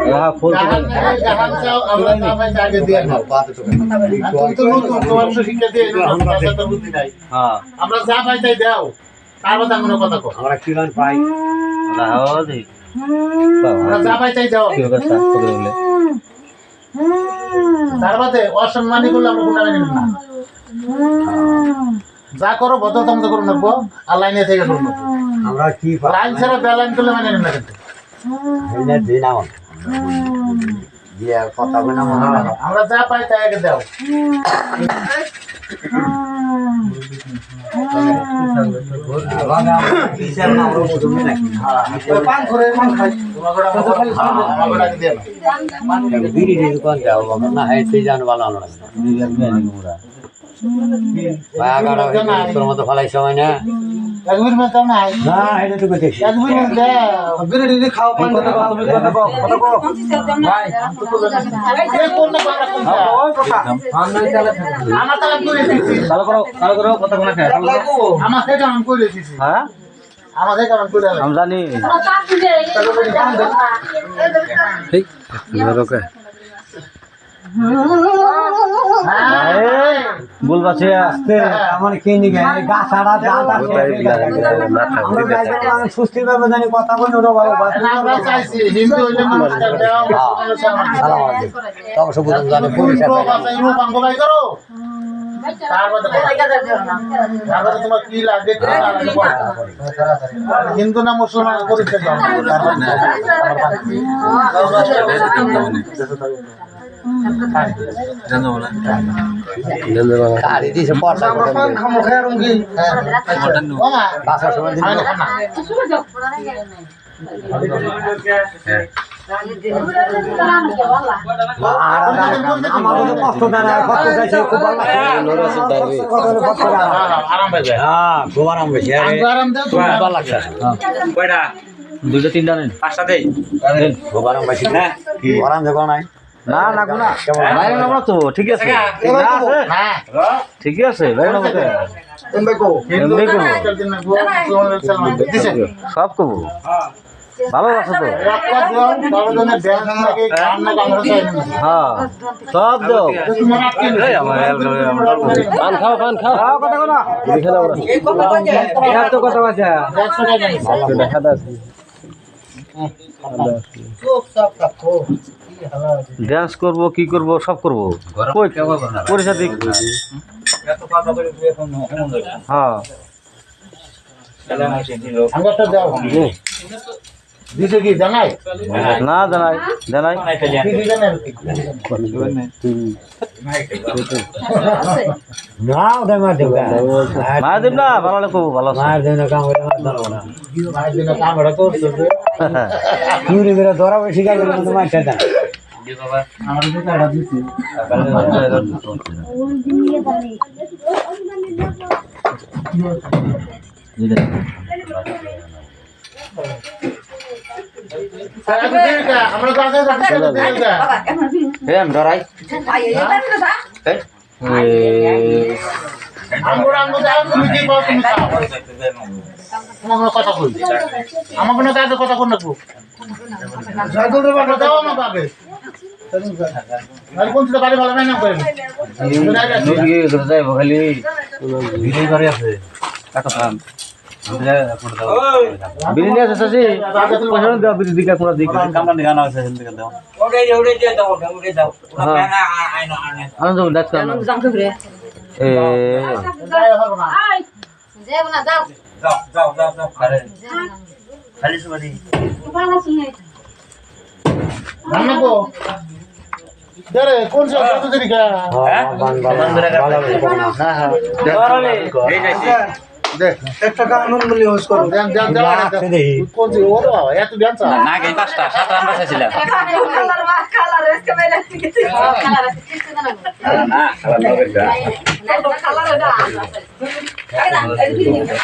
হ্যাঁ ফুল জাহান চাও আমরা তাই আগে দিয়ে নাও তো নতুন তোমার শিক্ষা দিয়ে ভাষা বুদ্ধি নাই হ্যাঁ আমরা যা পাই তাই দাও তার কথা কোনো কথা কো আমরা কি গান পাই লাও দি আমরা যা পাই তাই দাও কি হবে স্যার করে বলে তার বাদে অসম্মানী করলে আমরা কোনো মেনে নিব না যা করো ভদ্রতা মতো করো নেবো আর লাইনে থেকে করবো আমরা কি লাইন ছাড়া বেলাইন করলে মেনে নিব না কিন্তু এনে দিন আমন দিয়া কথা বলে না আমরা যা পাই তাই আগে দাও পান করে পান খাই তোমাকে আগে দিয়ে নাও বিড়ি দোকান যাও না হয় সেই জান ভালো না বাগাড়া তোর মতো ফলাই সময় না একবার মত নাই না এটা তো দেখি একবার মত বিড়ি দিদি খাও পান কথা তুমি কথা কও ভাই এ কোন না কথা আমরা চালা আমার তালা করে দিছি চালু করো কথা কোনা খায় আমার থেকে আমি করে দিছি হ্যাঁ আমাদের কেমন করে हम জানি ঠিক ওকে বলবাছে আসতে আমার কি নি গায় গাছ আড়া দাদা সুস্থির ভাবে জানি কথা বলে ওরা ভালো আমরা চাইছি হিন্দু হইলে নমস্কার দাও সালাম আলাইকুম তবে সব বুঝুন জানে পুলিশ বাই করো তারপরে তোমার কি লাগে হিন্দু না মুসলমান করিতে কষ্ট দেয় কষ্ট চাইছে খুব আরাম পাইবে হ্যাঁ খুব আরাম বেশি আরাম দেও তুমি ভালো লাগছে কয়টা দুইটা তিনটা নেন পাঁচটা দেই খুব আরাম বেশি না কি আরাম দেখো নাই না না গুনা বাইরে নামা তো ঠিক আছে না ঠিকই আছে বাইরে নামা তো এমবে কো এমবে কো দিছে সব কব ভালো আছে তো একটা দাও তারজনে ব্যাংক লাগে গান না আমরা চাই না হ্যাঁ সব দাও তোমার আটকে এই আমার পান খাও কথা কোনা দেখে দাও এই কথা কইছে এটা তো কথা কইছে 100 টাকা নিছে দেখা দাও ডান্স করব কি করব সব করব কই পরিচয় দিক হ্যাঁ আমারটা দাও দিছে কি জানাই না জানাই কি জানাই না ওটা মা দেব মা দেব না ভালো লাগো ভালো মা দেব না কাম করে না ভাই দিন কাম বড় করছে চুরি করে ধরা বেশি কাজ করে তো মাইটা দেন আমার তো টাকা দিছি আমরা কাছে দিলগা এম ধরাই আমগো দাও তুমি কি কও তুমি খাও আমরা কথা কই আমার কোনো কাজে কথা কোন নাকবো জাদুর বাবা দাও আমার বাবে আর কোন ছিল বাড়ি ভালো না করেন নদী যাই খালি ভিড়ই করে আছে কাটা ফান বিরিয়ানি আছে সাজি পয়সা দাও বিরিয়ানি দিকে পুরো দিকে কামরা নিগানো আছে হেন দিকে দাও ওরে দিয়ে দাও ওরে দাও না আইনো আনন্দ দাঁত কাম এ আই যাও না যাও যাও আরে খালি সুবাদি নামবো দরে কোন সব কত দিকে হ্যাঁ বন্ধুরা ভালো না হ্যাঁ ধরলে এই যাইছি দেখ একটা কানুন বলি হোস করো দেন কোন যে ওরে বাবা এত ডান্স না গই পাঁচটা সাত রান বাঁচাইছিলাম কালার রেস্কে বাইরে কিছু কালার কিছু না না কালার এটা